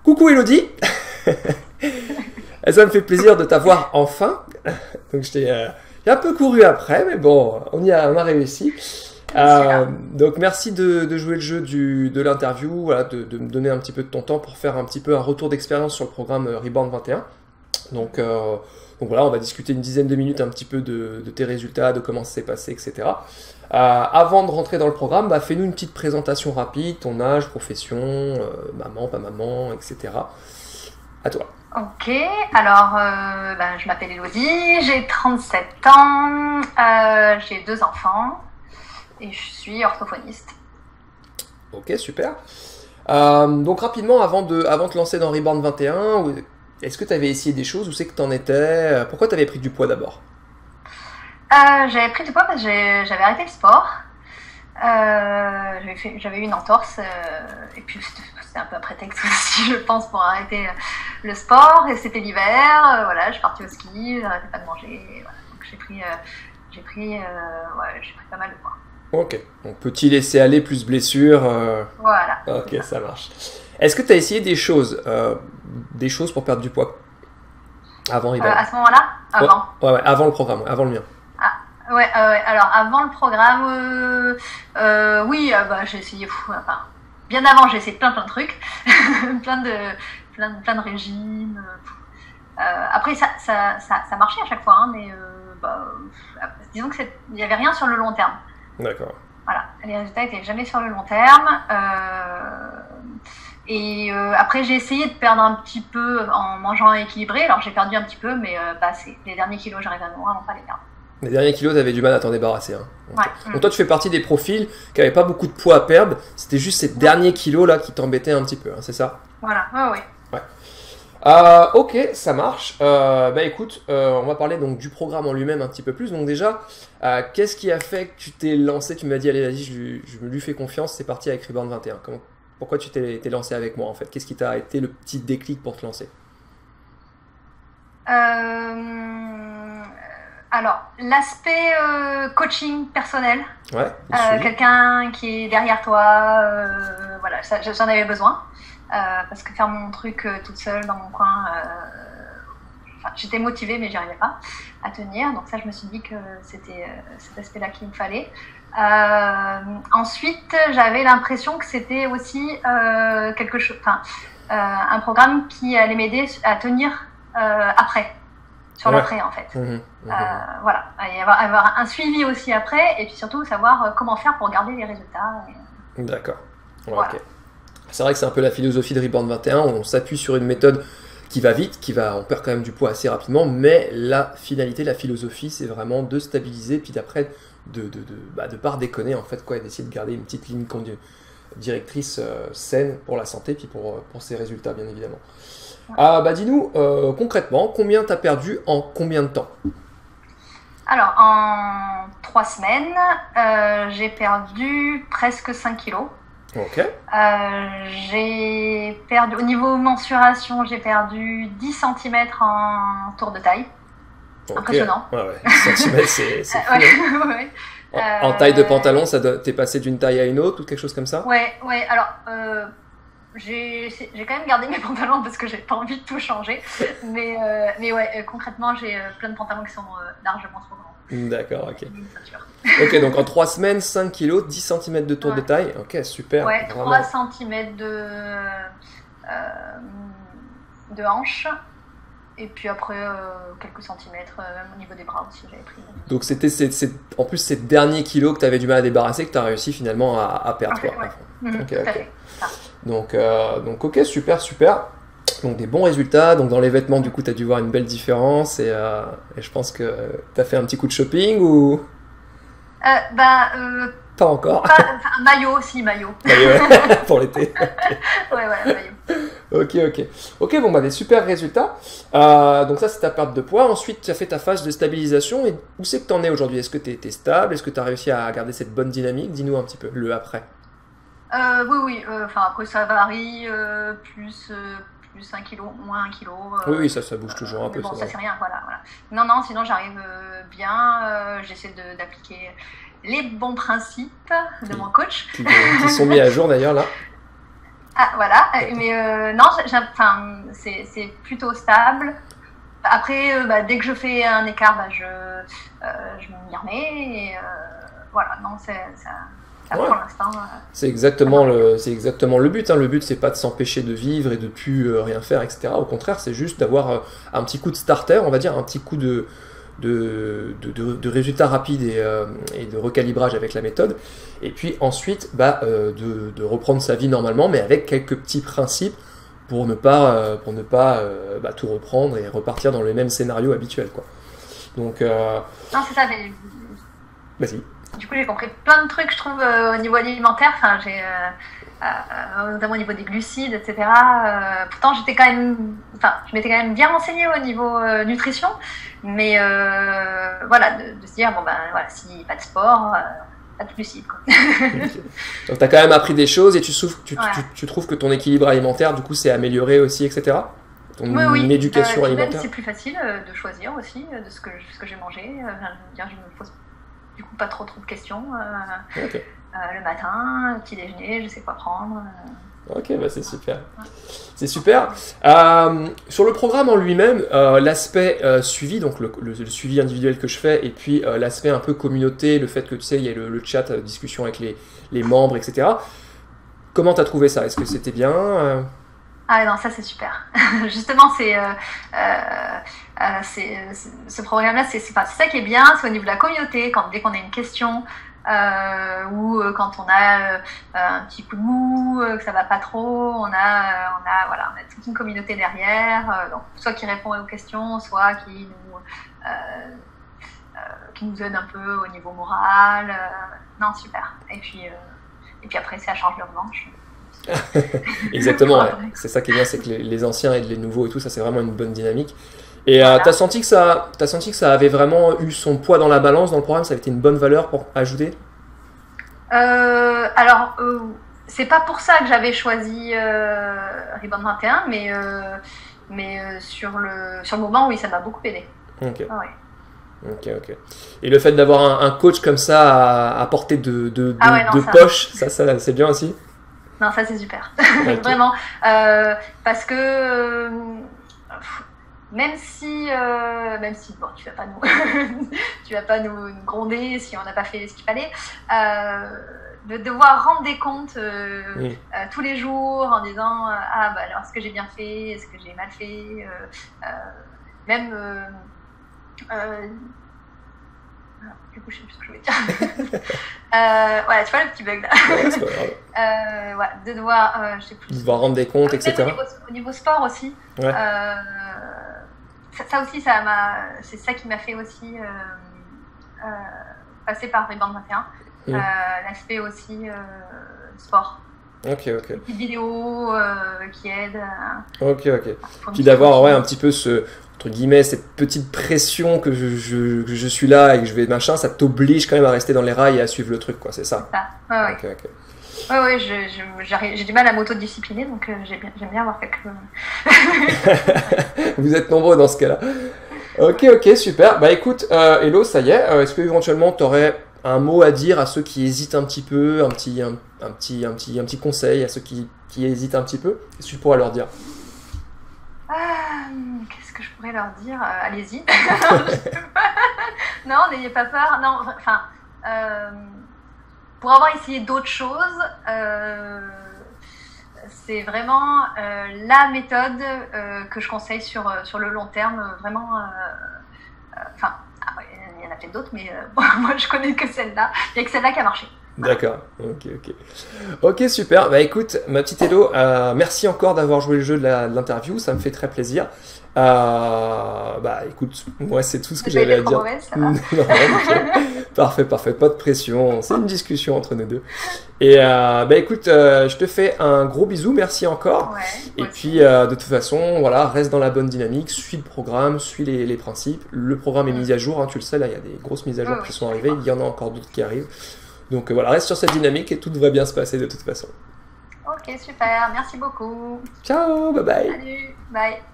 Coucou Elodie. Ça me fait plaisir de t'avoir enfin. Donc j'ai un peu couru après, mais bon, on a réussi. Donc merci de jouer le jeu de l'interview, voilà, de me donner un petit peu de ton temps pour faire un petit peu un retour d'expérience sur le programme Reborn 21. Donc voilà, on va discuter une dizaine de minutes un petit peu de tes résultats, de comment ça s'est passé, etc. Avant de rentrer dans le programme, fais-nous une petite présentation rapide, ton âge, profession, maman, pas maman, etc. À toi. Ok, alors je m'appelle Elodie, j'ai 37 ans, j'ai 2 enfants et je suis orthophoniste. Ok, super. Donc rapidement, avant de te lancer dans Reborn 21, est-ce que tu avais essayé des choses? Où c'est que tu en étais? Pourquoi tu avais pris du poids d'abord? J'avais pris du poids parce que j'avais arrêté le sport. J'avais eu une entorse et puis c'était un peu un prétexte aussi, je pense, pour arrêter le sport. Et c'était l'hiver, voilà, je suis partie au ski, j'arrêtais pas de manger, voilà. Donc j'ai pris pas mal de poids. Ok, donc petit laisser-aller plus blessure. Voilà. Ok, ça marche. Est-ce que tu as essayé des choses pour perdre du poids avant Reborn? À ce moment-là? Avant? Ouais, avant le programme, avant le mien. Ouais, alors avant le programme, oui, j'ai essayé, bien avant j'ai essayé plein de trucs, plein de régimes. Après ça marchait à chaque fois, hein, mais disons que il n'y avait rien sur le long terme. D'accord. Voilà, les résultats n'étaient jamais sur le long terme. Après j'ai essayé de perdre un petit peu en mangeant équilibré, alors j'ai perdu un petit peu, mais pas assez. Les derniers kilos, j'arrive vraiment pas à les perdre. Les derniers kilos, tu avais du mal à t'en débarrasser. Hein. Okay. Ouais. Donc toi, tu fais partie des profils qui n'avaient pas beaucoup de poids à perdre. C'était juste ces derniers kilos là qui t'embêtaient un petit peu, hein, c'est ça? Voilà, ouais. Ok, ça marche. Écoute, on va parler donc du programme en lui-même un petit peu plus. Donc déjà, qu'est-ce qui a fait que tu t'es lancé? Tu m'as dit, allez, vas-y, je lui fais confiance, c'est parti avec Reborn 21. Pourquoi tu t'es lancé avec moi en fait? Qu'est-ce qui t'a été le petit déclic pour te lancer? Alors, l'aspect coaching personnel, ouais, quelqu'un qui est derrière toi, voilà, j'en avais besoin. Parce que faire mon truc toute seule dans mon coin, j'étais motivée mais j'y arrivais pas à tenir. Donc ça, je me suis dit que c'était cet aspect-là qu'il me fallait. Ensuite, j'avais l'impression que c'était aussi quelque chose, un programme qui allait m'aider à tenir après. Sur l'après en fait. Voilà, et avoir un suivi aussi après, et puis surtout savoir comment faire pour garder les résultats. D'accord. Ouais, voilà. Ok. C'est vrai que c'est un peu la philosophie de Reborn 21, on s'appuie sur une méthode qui va vite, on perd quand même du poids assez rapidement, mais la finalité, la philosophie, c'est vraiment de stabiliser, puis d'après de pas déconner en fait, quoi, et d'essayer de garder une petite ligne directrice saine pour la santé, puis pour ses résultats bien évidemment. Dis-nous, concrètement, combien t'as perdu en combien de temps? Alors, en 3 semaines, j'ai perdu presque 5 kilos. Ok. J'ai perdu, au niveau mensuration, j'ai perdu 10 cm en tour de taille. Okay. Impressionnant. Ouais. 10 cm, c'est fou. Ouais. En taille de pantalon, t'es passé d'une taille à une autre ou quelque chose comme ça? Ouais. Alors, j'ai quand même gardé mes pantalons parce que j'ai pas envie de tout changer. mais ouais, concrètement, j'ai plein de pantalons qui sont largement trop grands. D'accord, ok. Ok, donc en 3 semaines, 5 kilos, 10 cm de tour de taille. Ok, super. Ouais, 3 cm de hanche. Et puis après, quelques centimètres, même au niveau des bras aussi, j'avais pris. Donc c'était en plus ces derniers kilos que tu avais du mal à débarrasser que tu as réussi finalement à perdre. Ouais. Ok. Donc ok, super. Donc des bons résultats. Donc dans les vêtements, du coup, tu as dû voir une belle différence. Et je pense que tu as fait un petit coup de shopping ou... Pas encore. Maillot aussi, maillot. Pour l'été. Okay. Ouais, maillot. Ok, bon, des super résultats. Donc ça, c'est ta perte de poids. Ensuite, tu as fait ta phase de stabilisation. Et où c'est que tu en es aujourd'hui? Est-ce que tu es stable? Est-ce que tu as réussi à garder cette bonne dynamique? Dis-nous un petit peu le après. Oui. Après, ça varie. Plus 1 kilo, moins 1 kilo. Oui, ça bouge toujours un peu. Bon, ça c'est rien, voilà. Non, sinon j'arrive bien. J'essaie d'appliquer les bons principes de mon coach. Qui sont mis à jour d'ailleurs là. Ah, voilà. Mais non, enfin, c'est plutôt stable. Après, dès que je fais un écart, je m'y remets. Et, voilà, non, ça Ouais. pour l'instant. C'est exactement le but. Hein. Le but, c'est pas de s'empêcher de vivre et de plus rien faire, etc. Au contraire, c'est juste d'avoir un petit coup de starter, on va dire, un petit coup de résultats rapides et de recalibrage avec la méthode. Et puis ensuite, de reprendre sa vie normalement, mais avec quelques petits principes pour ne pas tout reprendre et repartir dans le même scénario habituel, quoi. Donc, Non, c'est ça. vas-y. Du coup, j'ai compris plein de trucs, je trouve, au niveau alimentaire. Enfin, notamment au niveau des glucides, etc. Pourtant, je m'étais quand même bien renseignée au niveau nutrition. Mais voilà, de se dire, bon, voilà, si pas de sport, pas de glucides, quoi. Okay. Donc, tu as quand même appris des choses et Ouais. tu trouves que ton équilibre alimentaire, du coup, s'est amélioré aussi, etc. Ton éducation Puis même, alimentaire. c'est plus facile de choisir aussi de ce que j'ai mangé. Je me pose du coup pas trop de questions. Ok. Le matin, petit déjeuner, je sais quoi prendre. Ok, c'est super. C'est super. Sur le programme en lui-même, l'aspect suivi, donc le suivi individuel que je fais, et puis l'aspect un peu communauté, le fait que tu sais, il y a le chat, discussion avec les membres, etc. Comment tu as trouvé ça? Est-ce que c'était bien Ah non, ça c'est super. Justement, ce programme-là, c'est ça qui est bien, c'est au niveau de la communauté, dès qu'on a une question, ou quand on a un petit coup de mou, que ça va pas trop, on a toute une communauté derrière, donc soit qui répond aux questions, soit qui nous aide un peu au niveau moral. Non, super. Et puis après, ça change de revanche. Exactement, ouais. C'est ça qui est bien, c'est que les anciens aident les nouveaux et tout, ça c'est vraiment une bonne dynamique. Et Voilà. t'as senti que ça avait vraiment eu son poids dans la balance dans le programme, ça avait été une bonne valeur pour ajouter? Alors, c'est pas pour ça que j'avais choisi Rebound 21, mais sur le moment, oui, ça m'a beaucoup aidé. Ok. Ah ouais. Ok. Et le fait d'avoir un coach comme ça à portée de ça. poche, ça c'est bien aussi? Non, ça c'est super. Okay. Vraiment. Parce que même si bon, tu vas pas nous gronder si on n'a pas fait ce qu'il fallait, de devoir rendre des comptes tous les jours en disant alors est-ce que j'ai bien fait, est-ce que j'ai mal fait, même du coup je sais plus ce que je voulais dire. Voilà, tu vois le petit bug là. Ouais, c'est pas grave. Voilà, de devoir je sais plus. De devoir rendre des comptes, etc. Au niveau sport aussi. Ouais. Ça aussi, c'est ça qui m'a fait aussi passer par Rebound 21. L'aspect aussi sport. Ok. Des petites vidéos qui aident. Ok. Puis d'avoir un petit peu entre guillemets, cette petite pression que je suis là et que je vais machin, ça t'oblige quand même à rester dans les rails et à suivre le truc, quoi, c'est ça? C'est ça. Ouais. Ok. Ouais, j'ai du mal à m'autodiscipliner, donc j'aime bien avoir quelques... Vous êtes nombreux dans ce cas-là. Ok, super. Bah écoute, Hello, ça y est. Est-ce que éventuellement tu aurais un mot à dire à ceux qui hésitent un petit peu, un petit conseil à ceux qui hésitent un petit peu? Qu'est-ce que tu pourrais leur dire? Qu'est-ce que je pourrais leur dire? Allez-y. Non, n'ayez pas peur. Non, enfin... pour avoir essayé d'autres choses, c'est vraiment la méthode que je conseille sur le long terme. Vraiment, enfin, il y en a peut-être d'autres, mais moi je connais que celle-là. Il n'y a que celle-là qui a marché. D'accord, ok, super. Bah écoute, ma petite Hello, merci encore d'avoir joué le jeu de l'interview, ça me fait très plaisir. Bah écoute, moi c'est tout ce que j'avais à dire. Mauvaise, ça va. Non, parfait, pas de pression, c'est une discussion entre nous deux. Et bah écoute, je te fais un gros bisou, merci encore. Ouais, et puis de toute façon, voilà, reste dans la bonne dynamique, suis le programme, suis les principes. Le programme est mis à jour, hein, tu le sais, là il y a des grosses mises à jour qui sont arrivées, il y en a encore d'autres qui arrivent. Donc voilà, reste sur cette dynamique et tout devrait bien se passer de toute façon. Ok, super, merci beaucoup. Ciao, bye bye. Salut, bye.